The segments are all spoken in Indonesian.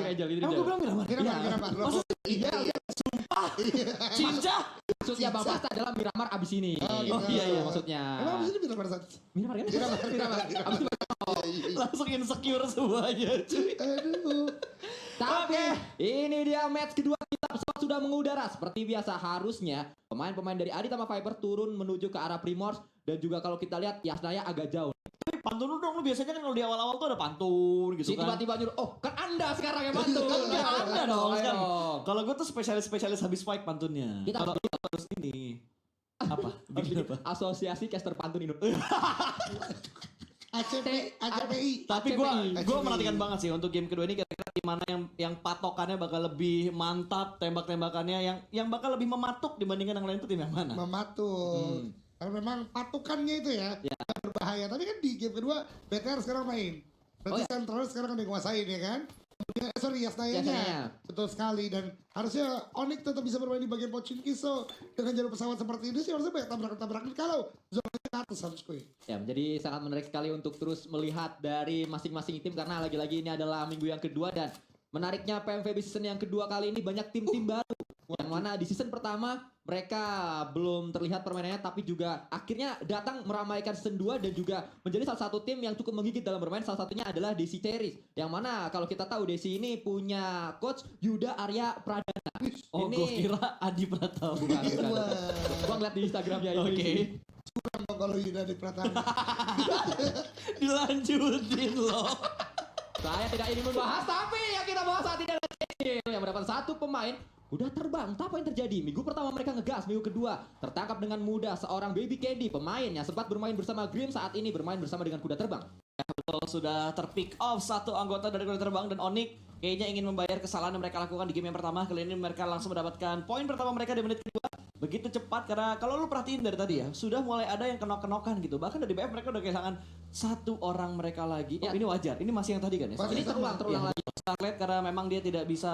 Angel itu. Emang gue bilang Miramar. Maksudnya Iya. sumpah. Cinca. Maksudnya Bang Pasta adalah Miramar abis ini. Oh, iya maksudnya. Emang abis ini Miramar saat? Miramar kan? Miramar. Abis itu Langsung insecure semuanya cuy. Aduh. Tapi ini dia match kedua kita, pesawat sudah mengudara. Seperti biasa harusnya pemain-pemain dari Aditama Viper turun menuju ke arah Primors. Dan juga kalau kita lihat Yasnaya agak jauh. Tapi pantun lu dong, lu biasanya kan kalau di awal-awal tuh ada pantun gitu kan. Tiba-tiba nyuruh, oh kan anda sekarang yang pantun. Anda dong Ayo. sekarang. Kalau gue tuh spesialis habis fight pantunnya. Kita Kalau harus ini. Apa? Bikin apa? Asosiasi Caster Pantun Indonesia. ACPI. Tapi ACPI. gue menantikan banget sih untuk game kedua ini kira-kira gimana yang patokannya bakal lebih mantap, tembak-tembakannya yang bakal lebih mematuk dibandingkan yang lain itu tim yang mana? Mematuk. Karena memang patukannya itu ya, berbahaya. Tapi kan di game kedua BTR sekarang main. Berarti Central sekarang kan dikuasain ya kan. Kemudian Yasnaya. Betul sekali. Dan harusnya Onyx tetap bisa bermain di bagian Pochinki. So dengan jalur pesawat seperti ini sih harusnya banyak tabrakan-tabrakan kalau zona ke atas harusnya. Ya, menjadi sangat menarik sekali untuk terus melihat dari masing-masing tim karena lagi-lagi ini adalah minggu yang kedua dan menariknya PMVB season yang kedua kali ini banyak tim-tim baru. Yang mana di season pertama mereka belum terlihat permainannya tapi juga akhirnya datang meramaikan season 2 dan juga menjadi salah satu tim yang cukup menggigit dalam bermain. Salah satunya adalah Desi Teris. Yang mana kalau kita tahu Desi ini punya coach Yuda Arya Pradana. Oh, ini gue kira Adi Pratama. bukan. Gua ngeliat di Instagramnya itu. Oke. Kurang dong kalau Yuda di Pratama. Dilanjutin loh. Saya tidak ingin membahas, tapi yang kita bahas saat ini adalah Desi yang mendapat satu pemain udah terbang. Apa yang terjadi? Minggu pertama mereka ngegas, minggu kedua tertangkap dengan mudah seorang Baby Candy, pemain yang sempat bermain bersama Grim, saat ini bermain bersama dengan kuda terbang. Betul, sudah terpick off satu anggota dari kuda terbang dan Onyx kayaknya ingin membayar kesalahan yang mereka lakukan di game yang pertama. Kali ini mereka langsung mendapatkan poin pertama mereka di menit kedua. Begitu cepat karena kalau lu perhatiin dari tadi ya, sudah mulai ada yang kenok-kenokan gitu. Bahkan dari BF mereka udah kehilangan satu orang mereka lagi. Oh, ini wajar. Ini masih yang tadi kan ya? Ini terulang lagi. Starlet karena memang dia tidak bisa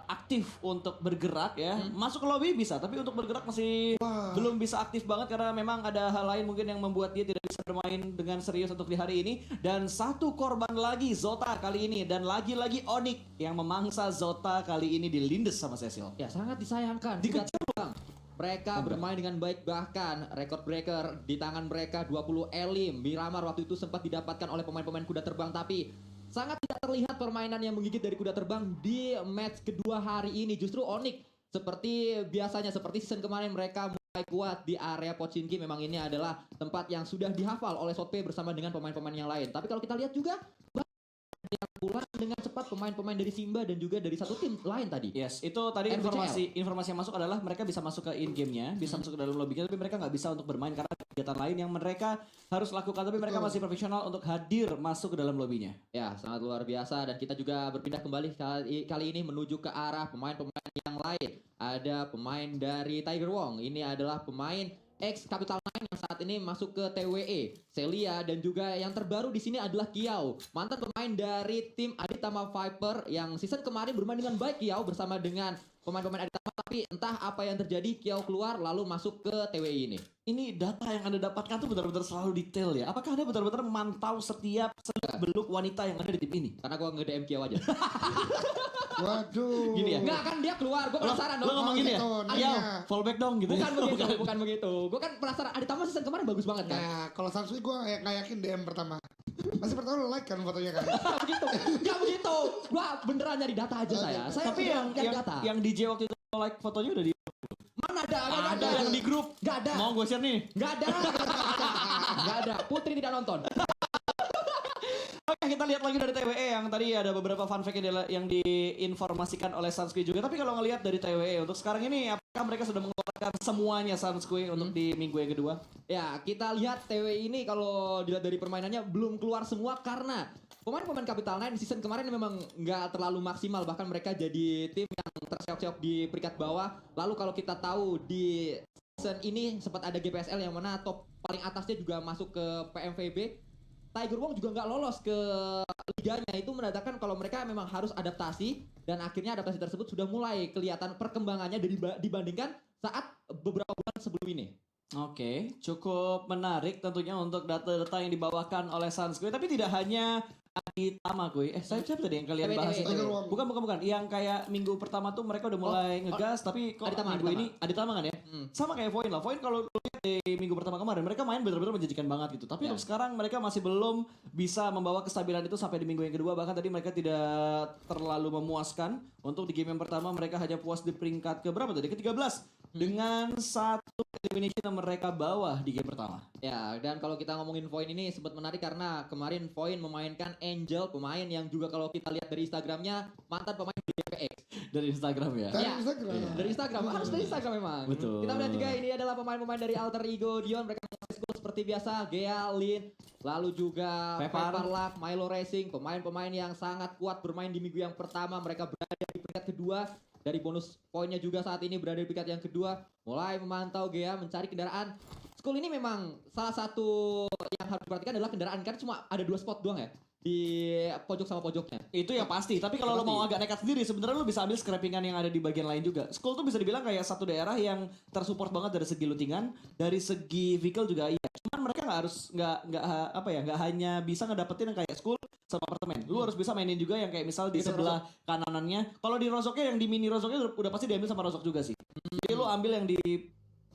aktif untuk bergerak ya. Masuk ke lobby bisa, tapi untuk bergerak masih belum bisa aktif banget karena memang ada hal lain mungkin yang membuat dia tidak bisa bermain dengan serius untuk di hari ini. Dan satu korban lagi Zota kali ini dan lagi-lagi Onyx yang memangsa Zota kali ini dilindes sama Cecil. Ya, sangat disayangkan. Dikejar terbang. Mereka bermain dengan baik, bahkan record breaker di tangan mereka 20 elim. Miramar waktu itu sempat didapatkan oleh pemain-pemain kuda terbang, tapi sangat tidak terlihat permainan yang menggigit dari kuda terbang di match kedua hari ini. Justru Onyx seperti biasanya, seperti season kemarin mereka mulai kuat di area Pochinki. Memang ini adalah tempat yang sudah dihafal oleh Sotpe bersama dengan pemain-pemain yang lain. Tapi kalau kita lihat juga yang pulang dengan cepat pemain-pemain dari Simba dan juga dari satu tim lain tadi. Yes, itu tadi RBCL. informasi yang masuk adalah mereka bisa masuk ke in game-nya, bisa masuk ke dalam lobby-nya, tapi mereka nggak bisa untuk bermain karena ada kegiatan lain yang mereka harus lakukan, tapi mereka masih profesional untuk hadir masuk ke dalam lobby-nya. Ya, sangat luar biasa dan kita juga berpindah kembali kali ini menuju ke arah pemain-pemain yang lain. Ada pemain dari Tiger Wong. Ini adalah pemain ex Capital Nine yang saat ini masuk ke TWE, Celia, dan juga yang terbaru di sini adalah Kiao, mantan pemain dari tim Aditama Viper yang season kemarin bermain dengan baik Kiao bersama dengan pemain-pemain Aditama, tapi entah apa yang terjadi Kiao keluar lalu masuk ke TWE ini. Ini data yang Anda dapatkan tuh benar-benar selalu detail ya. Apakah Anda benar-benar memantau setiap seluk-beluk wanita yang ada di tim ini? Karena gua nge-DM Kiao aja. Waduh. Gini ya? Enggak kan dia keluar, gua penasaran dong. Lo ngomong gini ya? gitu, Ayo, nanya. fallback dong gitu. Bukan begitu. Gua kan penasaran Aditama season kemarin bagus banget kan. Nah, kalau Samsui gue nggak yakin DM pertama. Masih pertama like kan fotonya kan. Gak begitu. Gua beneran nyari data aja saya. Saya Tapi data. yang DJ waktu itu like fotonya udah di Mana ada? Gak ada yang di grup. Gak ada. Mau gue share nih. Gak ada. Gak ada. Putri tidak nonton. Oke, kita lihat lagi dari TWE yang tadi ada beberapa fun fact yang diinformasikan oleh Sunsquid juga. Tapi kalau ngelihat dari TWE untuk sekarang ini, apakah mereka sudah mengeluarkan semuanya Sunsquid untuk di minggu yang kedua? Ya, kita lihat TWE ini kalau dilihat dari permainannya belum keluar semua karena pemain-pemain Capital Nine season kemarin memang nggak terlalu maksimal. Bahkan mereka jadi tim yang terseok-seok di peringkat bawah. Lalu kalau kita tahu di season ini sempat ada GPSL yang mana top paling atasnya juga masuk ke PMVB. Tiger Wong juga nggak lolos ke liganya. Itu menandakan kalau mereka memang harus adaptasi dan akhirnya adaptasi tersebut sudah mulai kelihatan perkembangannya dibandingkan saat beberapa bulan sebelum ini. Oke, cukup menarik tentunya untuk data-data yang dibawakan oleh Sunsquid. Tapi tidak hanya ada Saitama kuy. Siapa tadi yang kalian TW. bahas itu? Tiger Wong. Bukan. Yang kayak minggu pertama tuh mereka udah mulai ngegas, tapi kok Aditama, minggu Aditama. ini Aditama kan ya? Sama kayak Voin lah. Voin kalau lu lihat di minggu pertama kemarin mereka main benar-benar menjanjikan banget gitu. Tapi Ya. untuk sekarang mereka masih belum bisa membawa kestabilan itu sampai di minggu yang kedua. Bahkan tadi mereka tidak terlalu memuaskan. Untuk di game yang pertama mereka hanya puas di peringkat ke berapa tadi? Ke-13 dengan satu elimination yang mereka bawa di game pertama. Ya, dan kalau kita ngomongin Voin ini sempat menarik karena kemarin Voin memainkan Angel, pemain yang juga kalau kita lihat dari Instagramnya mantan pemain di DPX. Dari Instagram ya. Dari Iya. Instagram. Dari Instagram, harus dari Instagram memang. Betul. Kita melihat juga ini adalah pemain-pemain dari Alter Ego Dion, mereka menguasai skor seperti biasa, Gea, Lin, lalu juga Pepar. Luck, Milo Racing, pemain-pemain yang sangat kuat bermain di minggu yang pertama, mereka berada di peringkat kedua. Dari bonus poinnya juga saat ini berada di peringkat yang kedua, mulai memantau Gea mencari kendaraan. School ini memang salah satu yang harus diperhatikan adalah kendaraan, karena cuma ada 2 spot doang ya di pojok sama pojoknya. Itu ya pasti, tapi kalau lo Pasti. mau agak nekat sendiri sebenarnya lo bisa ambil scrappingan yang ada di bagian lain juga. School tuh bisa dibilang kayak satu daerah yang tersupport banget dari segi lootingan, dari segi vehicle juga iya. Cuman mereka nggak hanya bisa ngedapetin yang kayak School sama apartemen. Lu harus bisa mainin juga yang kayak misal di Bisa sebelah kananannya. Kalau di Rozoknya yang di mini Rozoknya udah pasti diambil sama Rozok juga sih. Jadi lu ambil yang di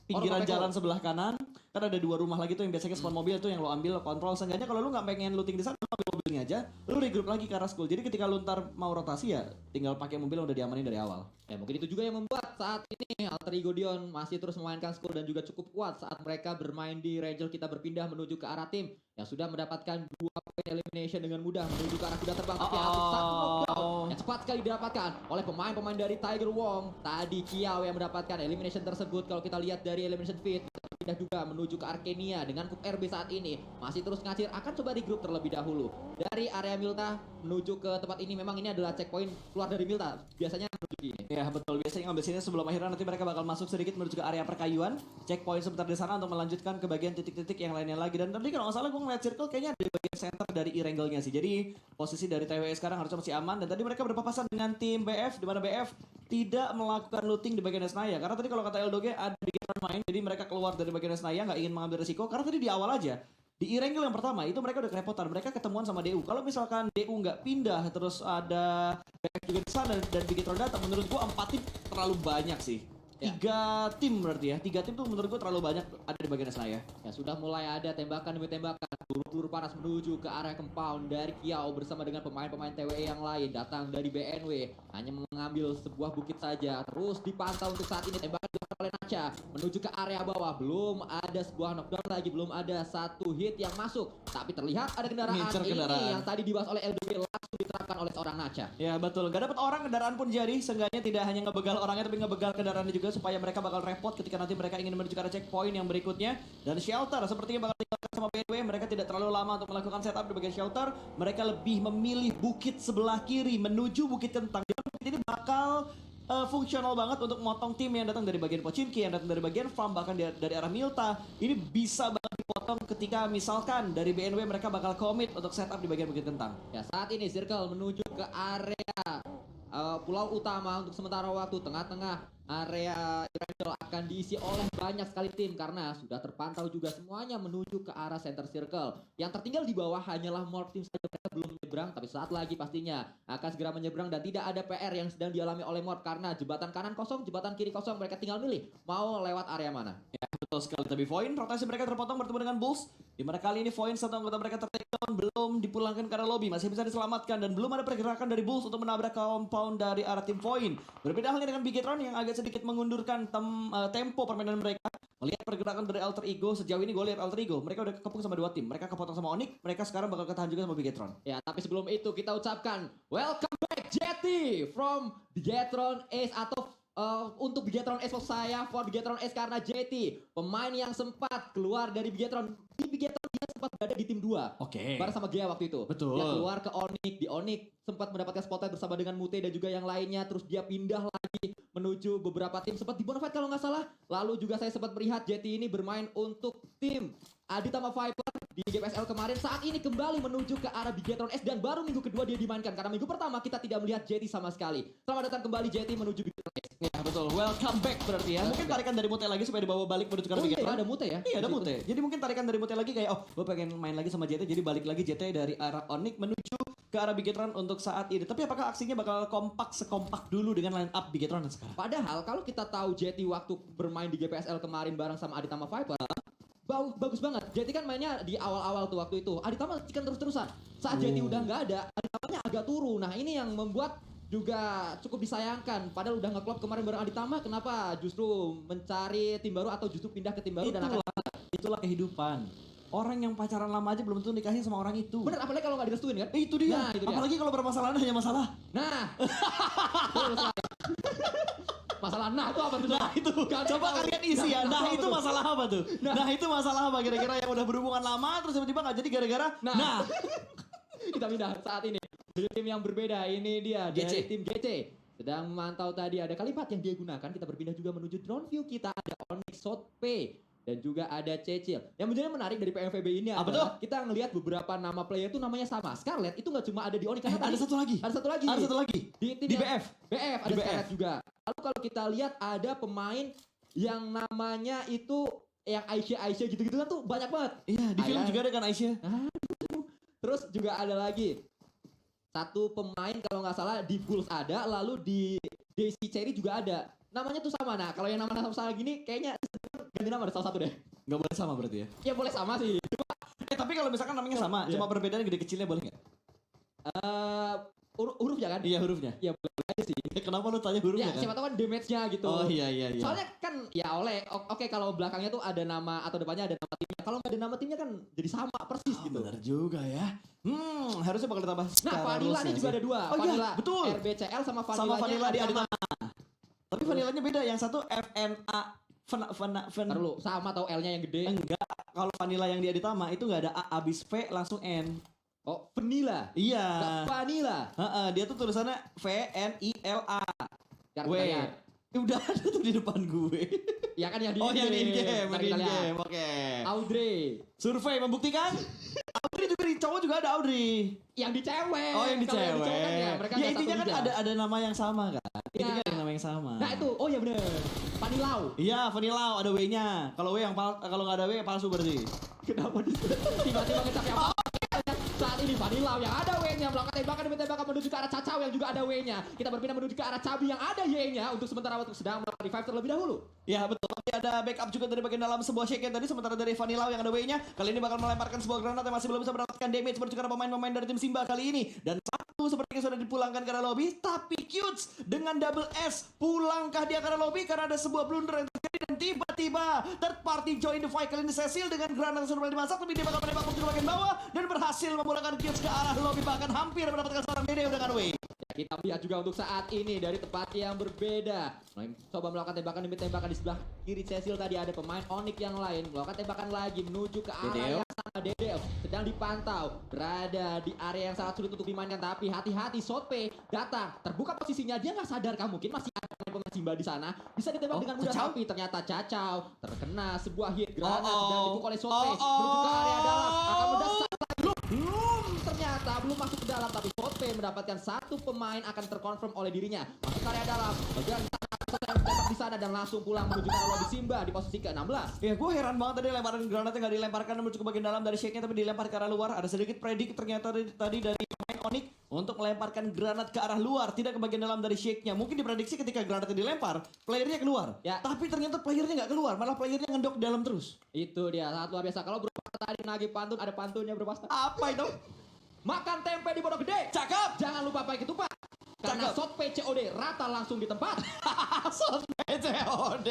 pinggiran Rumah jalan sebelah kanan, kan ada 2 rumah lagi tuh yang biasanya spawn mobil tuh yang lo ambil lo kontrol. Seenggaknya kalau lu nggak pengen looting di sana, lo ambil mobilnya aja, lu regroup lagi ke arah School. Jadi ketika lu ntar mau rotasi ya tinggal pakai mobil yang udah diamanin dari awal. Ya mungkin itu juga yang membuat saat ini Alter Ego Dion masih terus memainkan skor dan juga cukup kuat saat mereka bermain di Rangel. Kita berpindah menuju ke arah tim yang sudah mendapatkan 2 poin elimination dengan mudah menuju ke arah kuda terbang. Tapi hasil satu knockdown yang cepat sekali didapatkan oleh pemain-pemain dari Tiger Wong. Tadi Kiao yang mendapatkan elimination tersebut. Kalau kita lihat dari elimination feed, kita berpindah juga menuju ke Arkenia dengan Cup RB saat ini masih terus ngacir, akan coba di grup terlebih dahulu dari area Milta menuju ke tempat ini. Memang ini adalah checkpoint keluar dari Milta, biasanya menuju ini. Ya betul, biasanya ngambil sini sebelum akhirnya nanti mereka bakal masuk sedikit menuju ke area perkayuan, checkpoint sebentar di sana untuk melanjutkan ke bagian titik-titik yang lainnya lagi. Dan tadi kalau nggak salah gue ngeliat circle kayaknya ada di bagian center dari E-Rangle-nya sih. Jadi posisi dari TWE sekarang harusnya masih aman. Dan tadi mereka berpapasan dengan tim BF, di mana BF tidak melakukan looting di bagian Esnaya. Karena tadi kalau kata Eldoge ada Bigetron main, jadi mereka keluar dari bagian Esnaya nggak ingin mengambil resiko. Karena tadi di awal aja di E-Rangle yang pertama itu mereka udah kerepotan, mereka ketemuan sama DU. Kalau misalkan DU nggak pindah terus ada BF juga di sana dan Bigetron datang, menurut gua 4 tim terlalu banyak sih. Ya. 3 tim berarti ya, 3 tim tuh menurut gua terlalu banyak ada di bagian Esnaya. Ya sudah mulai ada tembakan demi tembakan, peluru panas menuju ke area compound dari Kiao bersama dengan pemain-pemain TWE yang lain datang dari BNW, hanya mengambil sebuah bukit saja. Terus dipantau untuk saat ini tembakan dilakukan oleh Nacha menuju ke area bawah. Belum ada sebuah knockdown lagi, belum ada satu hit yang masuk. Tapi terlihat ada kendaraan Ngincer ini kendaraan. yang tadi dibahas oleh LDB langsung diterapkan oleh seorang Nacha. Ya betul, gak dapat orang kendaraan pun jadi. Seenggaknya tidak hanya ngebegal orangnya tapi ngebegal kendaraannya juga supaya mereka bakal repot ketika nanti mereka ingin menuju ke arah checkpoint yang berikutnya. Dan shelter sepertinya bakal tinggalkan sama BNW. Mereka tidak terlalu lama untuk melakukan setup di bagian shelter. Mereka lebih memilih bukit sebelah kiri menuju bukit kentang. Di mana bukit ini bakal fungsional banget untuk motong tim yang datang dari bagian Pochinki, yang datang dari bagian farm, bahkan dari arah Milta. Ini bisa banget dipotong ketika misalkan dari BNW mereka bakal commit untuk setup di bagian bukit kentang. Ya saat ini Circle menuju ke area pulau utama untuk sementara waktu. Tengah-tengah area Irangel akan diisi oleh banyak sekali tim karena sudah terpantau juga semuanya menuju ke arah center circle. Yang tertinggal di bawah hanyalah Morph Team saja, mereka belum menyeberang, tapi saat lagi pastinya akan segera menyeberang dan tidak ada PR yang sedang dialami oleh Morph karena jembatan kanan kosong, jembatan kiri kosong, mereka tinggal milih mau lewat area mana. Ya betul sekali, tapi Voin rotasi mereka terpotong bertemu dengan Bulls, di mana kali ini Voin satu anggota mereka tertakedown, belum dipulangkan ke arah lobby, masih bisa diselamatkan dan belum ada pergerakan dari Bulls untuk menabrak compound dari arah tim Voin. Berbeda halnya dengan Bigetron yang agak sedikit mengundurkan tempo permainan mereka. Melihat pergerakan dari Alter Ego, sejauh ini gue lihat Alter Ego mereka udah kekepung sama 2 tim, mereka kepotong sama Onyx, mereka sekarang bakal ketahan juga sama Bigetron. Ya, tapi sebelum itu kita ucapkan welcome back Jetty from Bigetron Ace atau untuk Bigetron Ace saya for Bigetron Ace karena Jetty pemain yang sempat keluar dari Bigetron. Di Bigetron dia sempat berada di tim 2. Oke. Bareng sama Gea waktu itu. Betul. Dia keluar ke Onyx, di Onyx sempat mendapatkan spotlight bersama dengan Mute dan juga yang lainnya, terus dia pindah lagi menuju beberapa tim sempat di Bonafide kalau nggak salah. Lalu juga saya sempat melihat Jetty ini bermain untuk tim Aditama Viper di GPSL kemarin. Saat ini kembali menuju ke arah Bigetron S dan baru minggu kedua dia dimainkan karena minggu pertama kita tidak melihat Jetty sama sekali. Selamat datang kembali Jetty menuju Bigetron S. Ya betul, welcome back berarti ya. Mungkin tarikan dari Mute lagi supaya dibawa balik menuju ke arah Oh iya, Bigetron. ada Mute ya? Iya ada Mute. Jadi mungkin tarikan dari Mute lagi kayak gue pengen main lagi sama JT, jadi balik lagi JT dari arah Onyx menuju ke arah Bigetron untuk saat ini. Tapi apakah aksinya bakal sekompak dulu dengan line up Bigetron dan sekarang? Padahal kalau kita tahu Jetty waktu bermain di GPSL kemarin bareng sama Aditama Viper, bagus banget. Jetty kan mainnya di awal-awal tuh waktu itu. Aditama chicken terus-terusan. Saat Jetty udah nggak ada, Aditamanya agak turun. Nah ini yang membuat juga cukup disayangkan. Padahal udah nge-klop kemarin bareng Aditama, kenapa justru mencari tim baru atau justru pindah ke tim baru dan akan Itulah kehidupan. Orang yang pacaran lama aja belum tentu nikahin sama orang itu. bener, apalagi kalau nggak direstuin kan? Itu dia. Nah, itu dia. Apalagi kalau bermasalah hanya masalah. Nah, betul sekali. Masalah nah itu apa tuh? Nah itu, coba kalian isi ya. Nah itu masalah apa tuh? Nah itu masalah apa kira-kira yang udah berhubungan lama terus tiba-tiba nggak jadi gara-gara nah. Kita pindah saat ini dari tim yang berbeda. Ini dia GC. dari tim GC sedang memantau tadi ada kalimat yang dia gunakan. Kita berpindah juga menuju drone view kita, ada Onyx Sotpe dan juga ada Cecil. Yang menjadi menarik dari PMVB ini Apa adalah kita ngelihat beberapa nama player itu namanya sama. Scarlet itu nggak cuma ada di Onyx, karena Ada satu lagi. ada satu lagi. Ada satu lagi. Di tim Di yang- BF. BF ada Di BF. Scarlet juga. Lalu kalau kita lihat ada pemain yang namanya itu yang Aisyah gitu-gitu kan tuh banyak banget. Iya di film Ayah. juga ada kan Aisyah. Terus juga ada lagi satu pemain kalau nggak salah di Bulls ada, lalu di Daisy Cherry juga ada. Namanya tuh sama. Nah kalau yang namanya sama gini kayaknya ganti nama ada salah satu deh. Nggak boleh sama berarti ya. Ya boleh sama sih. Tapi kalau misalkan namanya sama, Iya. cuma perbedaan gede kecilnya boleh nggak? Hurufnya kan? Iya hurufnya. Ya boleh aja sih. Kenapa lu tanya hurufnya Ya kan? siapa tahu kan damage-nya gitu. Oh iya. Soalnya kan ya oke kalau belakangnya tuh ada nama atau depannya ada nama timnya. Kalau nggak ada nama timnya kan jadi sama persis gitu. Benar juga ya. Harusnya bakal ditambah. Nah secara Vanilla rules nih ya juga sih. ada dua. Oh iya, Vanilla betul. RBCL sama Sama Vanilla Vanilla di Aditama. Aditama. Tapi vanillanya beda. Yang satu FNA. Perlu sama atau L-nya yang gede. Enggak. Kalau vanilla yang di Aditama itu nggak ada A abis V langsung N. Oh, vanilla. Iya. Nggak vanilla. Dia tuh tulisannya VNILA. Biar W. kita lihat. Udah ada tuh di depan gue. Ya kan yang di Oh yang di in-game. in-game. Ntar Di kita lihat. in-game. Oke. Audrey. Survei membuktikan. Audrey juga di cowok juga ada Audrey. Yang di cewek. Oh yang di Kalau cewek. cowok kan ya, mereka Ya nggak intinya satu kan liga. ada nama yang sama kan. Intinya Nah. ada nama yang sama. Nah itu, oh iya bener. Vanilau. Iya, vanilla ada W-nya. Kalau W yang kalau nggak ada W palsu berarti. Kenapa tiba-tiba ngecapnya apa? Saat ini Vanilau yang ada W-nya melakukan tembakan demi tembakan menuju ke arah Cacau yang juga ada W-nya. Kita berpindah menuju ke arah Cabi yang ada Y-nya untuk sementara waktu sedang melakukan revive terlebih dahulu. Ya betul, tapi ada backup juga dari bagian dalam sebuah shake tadi. Sementara dari Vanilla yang ada W-nya, kali ini bakal melemparkan sebuah granat yang masih belum bisa mendapatkan damage seperti karena pemain-pemain dari tim Simba kali ini. Dan satu sepertinya sudah dipulangkan ke arah lobby, tapi Cutes dengan double S pulangkah dia ke arah lobby karena ada sebuah blunder yang terjadi dan tiba-tiba third party join the fight. Kali ini Cecil dengan granat yang sudah mulai dimasak, tapi dia bakal menembak ke bagian bawah dan berhasil memulangkan Cutes ke arah lobby, bahkan hampir mendapatkan seorang Dede dengan W. Ya, kita lihat juga untuk saat ini dari tempat yang berbeda. Coba melakukan tembakan demi tembakan di sebelah kiri Cecil tadi ada pemain Onyx yang lain melakukan tembakan lagi menuju ke arah Dedeo. yang sama. Dedeo sedang dipantau berada di area yang sangat sulit untuk dimainkan, tapi hati-hati Sotpe datang terbuka posisinya, dia nggak sadarkah mungkin masih ada pemain Simba di sana bisa ditembak dengan mudah, Cacau? tapi ternyata Cacau terkena sebuah hit granat Oh, dan dipukul oleh Sotpe menuju ke area dalam akan mendesak belum ternyata belum masuk ke dalam, tapi Sotpe mendapatkan satu pemain akan terkonfirm oleh dirinya masuk ke area dalam bagian tembak di sana dan langsung pulang menuju ke arah lobby Simba di posisi ke-16. Ya gue heran banget tadi lemparan granatnya nggak dilemparkan menuju ke bagian dalam dari shake-nya tapi dilempar ke arah luar. Ada sedikit predik ternyata tadi dari pemain Onyx untuk melemparkan granat ke arah luar, tidak ke bagian dalam dari shake-nya. Mungkin diprediksi ketika granatnya dilempar, playernya keluar. Ya. Tapi ternyata playernya nggak keluar, malah playernya ngendok di dalam terus. Itu dia sangat luar biasa. Kalau berpasta tadi nagih pantun, ada pantunnya berpasta. Apa itu? Makan tempe di Pondok Gede. Cakep. Jangan lupa pakai ketupat. Karena Cakep. Sotpe COD rata langsung di tempat. COD.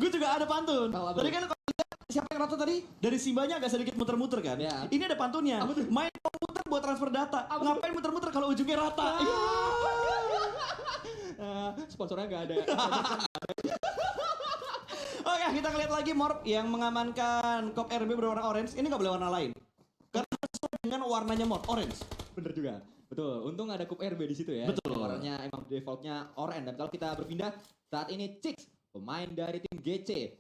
Gue juga ada pantun. Tahu apa? Tadi kan kalau lihat siapa yang rata tadi? Dari Simbanya agak sedikit muter-muter kan? Ya. Ini ada pantunnya. Apa tuh? Main komputer buat transfer data. Apa tuh? Ngapain muter-muter kalau ujungnya rata? Sponsornya nggak ada. Oke, kita lihat lagi Morp yang mengamankan Cop RB berwarna orange. Ini nggak boleh warna lain. Karena sesuai dengan warnanya Morp, orange. Bener juga. Betul. Untung ada Kup RB di situ ya. Betul. Warnanya emang defaultnya oranye. Dan kalau kita berpindah saat ini Chicks, pemain dari tim GC.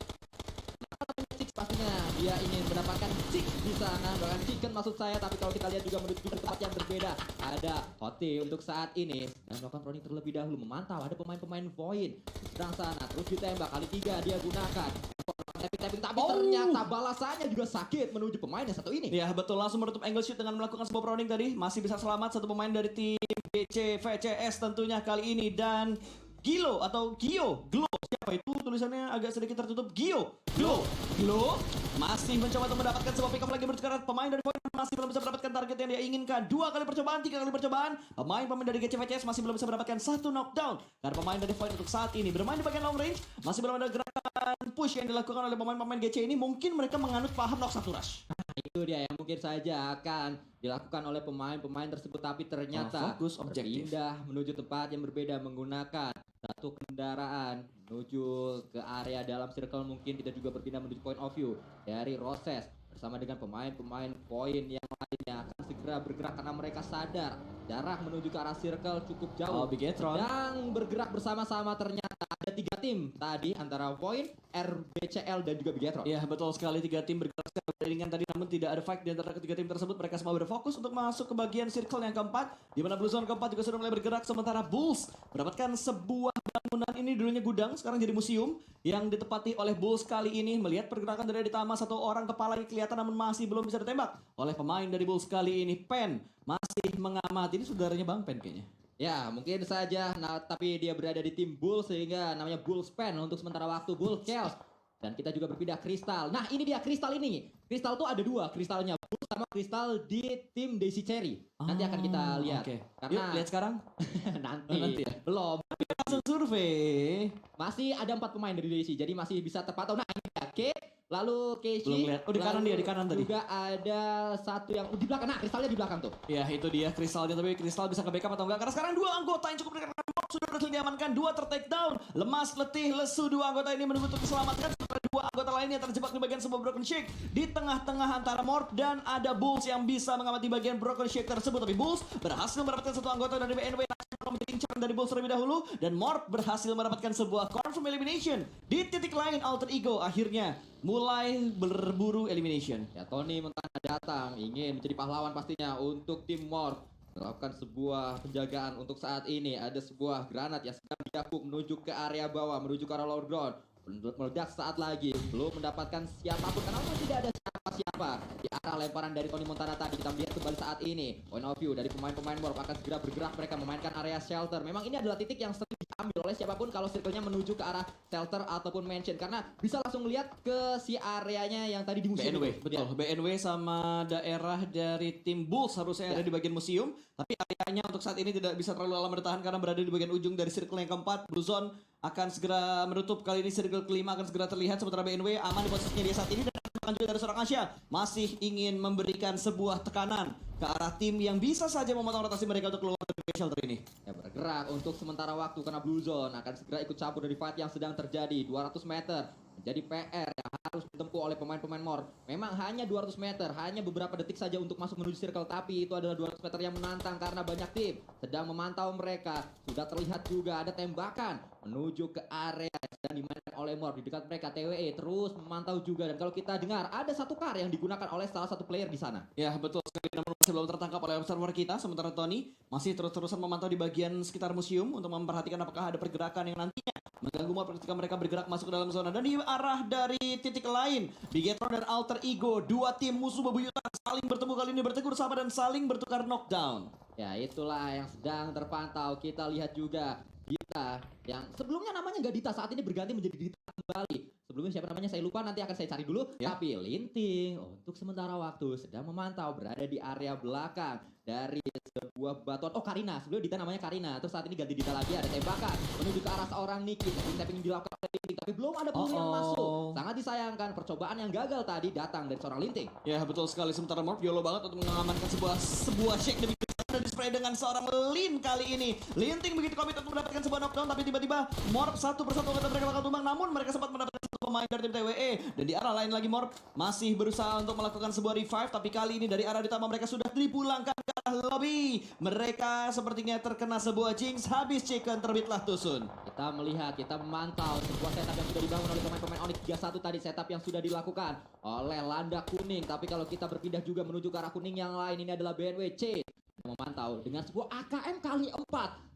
Chicks pastinya dia ingin mendapatkan Chicks di sana, bahkan chicken maksud saya. Tapi kalau kita lihat juga menuju ke tempat yang berbeda, ada Hoti untuk saat ini dan melakukan proning terlebih dahulu memantau ada pemain-pemain Void di seberang sana, terus ditembak kali 3 dia gunakan tapping, tapi ternyata balasannya juga sakit menuju pemain yang satu ini. Ya betul, langsung menutup angle shoot dengan melakukan sebuah proning tadi. Masih bisa selamat satu pemain dari tim VCS tentunya kali ini. Dan Gio, siapa itu tulisannya agak sedikit tertutup. Gio masih mencoba untuk mendapatkan sebuah pick up lagi karena pemain dari Void masih belum bisa mendapatkan target yang dia inginkan. 2 kali percobaan, 3 kali percobaan. Pemain dari GCVCS masih belum bisa mendapatkan satu knockdown. Karena pemain dari Void untuk saat ini bermain di bagian long range, masih belum ada gerakan push yang dilakukan oleh pemain-pemain GC ini. Mungkin mereka menganut paham knock satu rush. Itu dia yang mungkin saja akan dilakukan oleh pemain tersebut, tapi ternyata fokus objektif berpindah menuju tempat yang berbeda menggunakan satu kendaraan menuju ke area dalam circle. Mungkin kita juga berpindah menuju point of view dari Roses bersama dengan pemain-pemain poin yang lainnya akan segera bergerak karena mereka sadar jarak menuju ke arah circle cukup jauh. Bigetron Sedang bergerak bersama-sama, ternyata ada 3 tim tadi antara Void, RBCL dan juga Bigetron. Ya betul sekali, 3 tim bergerak secara beriringan tadi, namun tidak ada fight di antara ketiga tim tersebut. Mereka semua berfokus untuk masuk ke bagian circle yang keempat, di mana Blue Zone keempat juga sudah mulai bergerak. Sementara Bulls mendapatkan sebuah bangunan, ini dulunya gudang, sekarang jadi museum yang ditempati oleh Bulls kali ini. Melihat pergerakan dari Ditama, satu orang kepala yang kelihatan namun masih belum bisa ditembak oleh pemain dari Bulls kali ini. Pen masih mengamati, ini saudaranya Bang Pen kayaknya. Ya mungkin saja, nah tapi dia berada di tim Bulls sehingga namanya Bulls Pen untuk sementara waktu. Bulls Chaos. Dan kita juga berpindah Kristal. Nah ini dia Kristal ini. Kristal tuh ada 2 kristalnya, Bulls sama kristal di tim Daisy Cherry. Nanti akan kita lihat. Okay. Karena Yuk lihat sekarang. nanti ya? belum. Langsung survei. Masih ada 4 pemain dari Daisy, jadi masih bisa terpantau. Nah ini dia K, lalu Keishi. Belum lihat. Oh di kanan dia, di kanan tadi. Juga ada satu yang di belakang. Nah kristalnya di belakang tuh. Ya itu dia kristalnya, tapi kristal bisa ke backup atau enggak? Karena sekarang 2 anggota yang cukup dekat sudah berhasil diamankan, 2 ter-take down. Lemas, letih, lesu 2 anggota ini menunggu untuk diselamatkan. Sementara 2 anggota lainnya terjebak di bagian sebuah broken shake di tengah-tengah antara Morph dan ada Bulls yang bisa mengamati bagian broken shake tersebut. Tapi Bulls berhasil mendapatkan satu anggota dari BNW menjadi incaran dari Bulls terlebih dahulu, dan Morph berhasil mendapatkan sebuah confirm elimination. Di titik lain Alter Ego akhirnya mulai berburu elimination. Ya Tony Montana datang ingin menjadi pahlawan pastinya untuk tim Morph. Melakukan sebuah penjagaan untuk saat ini. Ada sebuah granat yang sedang diapuk menuju ke area bawah, menuju ke arah lower ground. Meledak saat lagi, belum mendapatkan siapapun karena memang tidak ada siapa di arah lemparan dari Tony Montana tadi. Kita melihat kembali saat ini point of view dari pemain-pemain Morph akan segera bergerak, mereka memainkan area shelter. Memang ini adalah titik yang sering diambil oleh siapapun kalau circle-nya menuju ke arah shelter ataupun mansion, karena bisa langsung melihat ke si areanya yang tadi di museum. BNW, betul. BNW sama daerah dari tim Bulls harusnya ada di bagian museum, tapi areanya untuk saat ini tidak bisa terlalu lama bertahan karena berada di bagian ujung dari circle yang keempat. Blue Zone akan segera menutup, kali ini circle kelima akan segera terlihat, sementara BNW aman di posisinya dia saat ini. Dan juga dari seorang Asia masih ingin memberikan sebuah tekanan ke arah tim yang bisa saja memotong rotasi mereka untuk keluar dari shelter ini. Ya bergerak untuk sementara waktu karena Blue Zone akan segera ikut campur dari fight yang sedang terjadi. 200 meter menjadi PR yang harus ditempuh oleh pemain-pemain Morph. Memang hanya 200 meter, hanya beberapa detik saja untuk masuk menuju circle, tapi itu adalah 200 meter yang menantang karena banyak tim sedang memantau mereka. Sudah terlihat juga ada tembakan menuju ke area yang sedang dimainkan oleh Morph. Di dekat mereka TWE terus memantau juga, dan kalau kita dengar ada satu car yang digunakan oleh salah satu player di sana. Ya betul sekali, namun masih belum tertangkap oleh observer kita. Sementara Tony masih terus-terusan memantau di bagian sekitar museum untuk memperhatikan apakah ada pergerakan yang nantinya mengganggu Morph ketika mereka bergerak masuk ke dalam zona. Dan di arah dari titik lain, Bigetron dan Alter Ego, 2 tim musuh bebuyutan saling bertemu, kali ini bertegur sama dan saling bertukar knockdown. Ya itulah yang sedang terpantau. Kita lihat juga Dita yang sebelumnya namanya nggak Dita, saat ini berganti menjadi Dita kembali. Sebelumnya siapa namanya saya lupa, nanti akan saya cari dulu. Ya. Tapi Linting untuk sementara waktu sedang memantau, berada di area belakang dari sebuah batuan. Oh Karina, sebelumnya Dita namanya Karina, terus saat ini ganti Dita lagi. Ada tembakan menuju ke arah seorang Niki. Tapping dilakukan oleh Linting, tapi belum ada peluru yang masuk. Sangat disayangkan, percobaan yang gagal tadi datang dari seorang Linting. Ya betul sekali, sementara Morph YOLO banget untuk mengamankan sebuah shake demi dan display dengan seorang Lin kali ini. Linting begitu komit untuk mendapatkan sebuah knockdown, tapi tiba-tiba Morph satu persatu kata mereka bakal tumbang, namun mereka sempat mendapatkan satu pemain dari tim TWE. Dan di arah lain lagi Morph masih berusaha untuk melakukan sebuah revive, tapi kali ini dari arah Ditama mereka sudah dipulangkan ke arah lobby. Mereka sepertinya terkena sebuah jinx, habis chicken terbitlah tusun. Kita melihat, kita memantau sebuah setup yang sudah dibangun oleh pemain-pemain Onyx 31 tadi, setup yang sudah dilakukan oleh Landa Kuning. Tapi kalau kita berpindah juga menuju ke arah kuning yang lain, ini adalah BNWC memantau dengan sebuah AKM kali 4,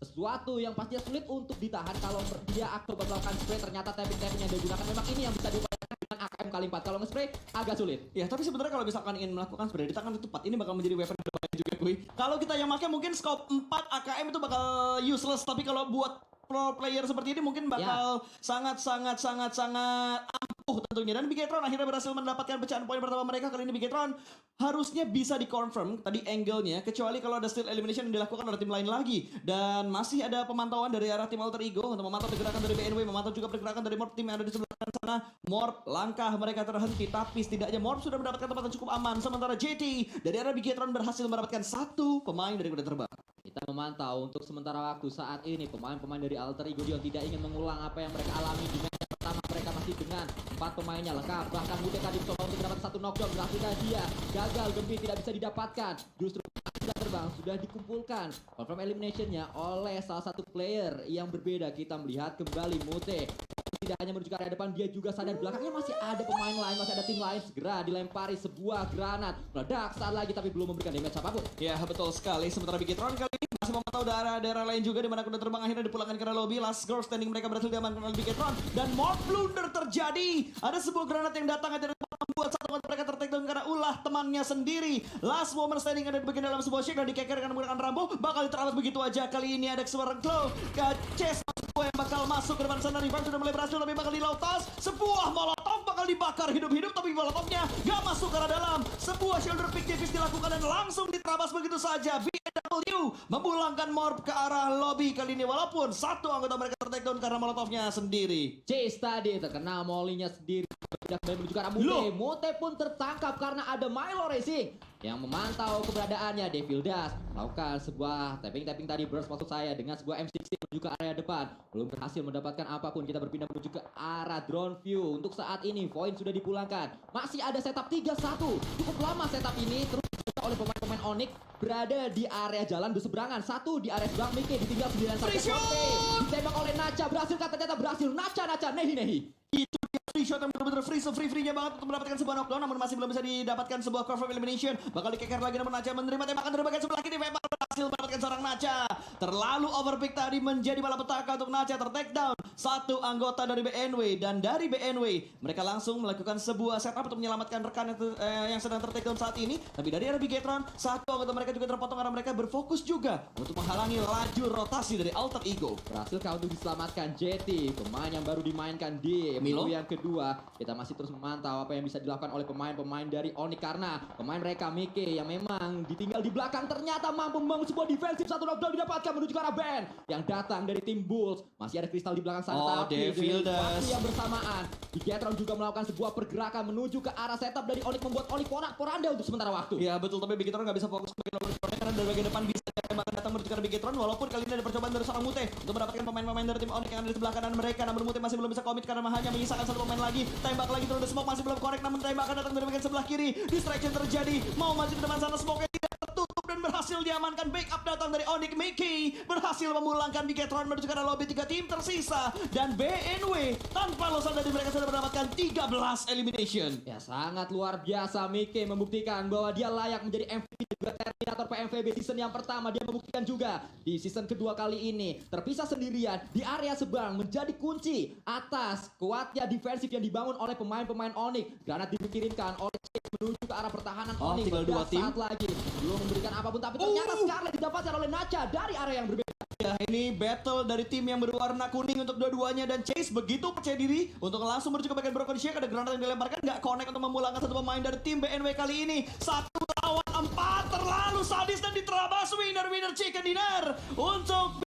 sesuatu yang pastinya sulit untuk ditahan kalau dia coba melakukan spray. Ternyata tapping yang dia gunakan memang ini yang bisa diupayakan dengan AKM kali 4. Kalau nge-spray agak sulit. Ya, tapi sebenarnya kalau misalkan ingin melakukan spray di tangan itu tepat, ini bakal menjadi weapon kedepannya juga, Kui. Kalau kita yang pakai mungkin scope 4 AKM itu bakal useless, tapi kalau buat pro player seperti ini mungkin bakal sangat ampuh tentunya. Dan Bigetron akhirnya berhasil mendapatkan pecahan poin pertama mereka. Kali ini Bigetron harusnya bisa dikonfirm tadi angle-nya, kecuali kalau ada steal elimination yang dilakukan oleh tim lain lagi. Dan masih ada pemantauan dari arah tim Alter Ego untuk memantau pergerakan dari BNW, memantau juga pergerakan dari Morp tim yang ada di sebelah kanan sana. Morp langkah mereka terhenti, tapi setidaknya Morp sudah mendapatkan tempat yang cukup aman. Sementara JT dari arah Bigetron berhasil mendapatkan satu pemain dari kuda terbang. Kita memantau untuk sementara waktu saat ini pemain-pemain dari Alter Ego Dion tidak ingin mengulang apa yang mereka alami di match pertama. Mereka masih dengan 4 pemainnya lengkap. Bahkan Mute tadi mencoba untuk mendapatkan 1 knockdown, berhasilkah dia? Gagal, Gempy tidak bisa didapatkan. Justru sudah terbang, sudah dikumpulkan confirm eliminationnya oleh salah satu player yang berbeda. Kita melihat kembali Mute tidak hanya menuju ke area depan, dia juga sadar belakangnya masih ada pemain lain, masih ada tim lain. Segera dilempari sebuah granat, meledak saat lagi tapi belum memberikan damage apapun. Ya, betul sekali. Sementara Bigetron kali ini masih memantau daerah-daerah lain juga di mana kuda terbang akhirnya dipulangkan ke lobby. Last girl standing mereka berhasil diamankan oleh Bigetron dan more blunder terjadi. Ada sebuah granat yang datang aja membuat satu orang mereka tertakedown karena ulah temannya sendiri. Last moment standing ada di bagian dalam sebuah shake dan dikeker dengan menggunakan Rambo. Bakal diterabas begitu aja. Kali ini ada seorang claw ke chest yang bakal masuk ke depan sana. Rivan sudah mulai berhasil tapi bakal dilautas. Sebuah molotov bakal dibakar hidup-hidup tapi molotovnya gak masuk ke arah dalam. Sebuah shoulder pick tipis dilakukan dan langsung diterabas begitu saja. BW memulangkan Morp ke arah lobby kali ini walaupun satu anggota mereka tertakedown karena molotovnya sendiri. Chase tadi terkena molinya sendiri. Tidak menuju ke arah Mute. Mute pun tertangkap karena ada Milo Racing yang memantau keberadaannya. Devil Dust melakukan sebuah tapping tadi burst maksud saya dengan sebuah M16 menuju ke area depan. Belum berhasil mendapatkan apapun. Kita berpindah menuju ke arah drone view. Untuk saat ini Void sudah dipulangkan. Masih ada setup 3-1. Cukup lama setup ini terus oleh pemain-pemain Onyx berada di area jalan berseberangan. Satu di area seberang, Mickey ditinggal 9 saja. Ditembak oleh Nacha. Berhasil kan? Ternyata berhasil. Nacha nehi. Itu dia free shot yang benar-benar free-nya banget untuk mendapatkan sebuah knockdown, namun masih belum bisa didapatkan sebuah confirm elimination. Bakal dikeker lagi namun Nacha menerima tembakan dari bagian sebelah kiri. Memang berhasil mendapatkan seorang Nacha. Terlalu overpick tadi menjadi malapetaka untuk Nacha. Tertakedown satu anggota dari BNW dan dari BNW mereka langsung melakukan sebuah setup untuk menyelamatkan rekan yang sedang tertakedown saat ini. Tapi dari arah Bigetron satu anggota mereka juga terpotong karena mereka berfokus juga untuk menghalangi laju rotasi dari Alter Ego. Berhasil kau untuk diselamatkan JT, pemain yang baru dimainkan di Milo yang kedua. Kita masih terus memantau apa yang bisa dilakukan oleh pemain-pemain dari Onyx karena pemain mereka Mickey yang memang ditinggal di belakang ternyata mampu membangun sebuah defensif. Satu knockdown didapatkan menuju ke arah Ben yang datang dari tim Bulls. Masih ada kristal di belakang sana tapi Devil Dust. waktu yang bersamaan Bigetron juga melakukan sebuah pergerakan menuju ke arah setup dari Onyx membuat Onyx porak-poranda untuk sementara waktu. Ya betul, tapi Bigetron nggak bisa fokus bagian karena dari bagian depan bisa tembakan datang menuju ke arah Bigetron. Walaupun kali ini ada percobaan dari seorang Mute untuk mendapatkan pemain-pemain dari tim Onyx yang ada di sebelah kanan mereka, namun Mute masih belum bisa komit karena hanya menyisakan satu pemain lagi. Tembak lagi terus smoke masih belum korek, namun tembakan datang dari bagian sebelah kiri. Distraction terjadi, mau maju ke depan sana, smoke tidak tertutup dan berhasil diamankan. Backup datang dari Onyx. Mickey berhasil memulangkan Bigetron menuju ke arah lobby. 3 tim tersisa dan BNW tanpa losan dari mereka sudah mendapatkan 13 elimination. Ya sangat luar biasa. Mickey membuktikan bahwa dia layak menjadi MVP juga Terminator PMVB season yang pertama. Dia membuktikan juga di season kedua kali ini terpisah sendirian di area seberang menjadi kunci atas kuatnya defensif yang dibangun oleh pemain-pemain Onyx. Granat dikirimkan oleh Chase menuju ke arah pertahanan Onyx. Tinggal 2 tim. Saat lagi belum memberikan apapun tapi ternyata Scarlet didapatkan oleh Nacha dari area yang berbeda. Ya, ini battle dari tim yang berwarna kuning untuk dua-duanya dan Chase begitu percaya diri untuk langsung menuju ke bagian broken shake. Ada granat yang dilemparkan, nggak connect untuk memulangkan satu pemain dari tim BNW kali ini. 1 lawan 4 terlalu sadis dan diterabas winner chicken dinner untuk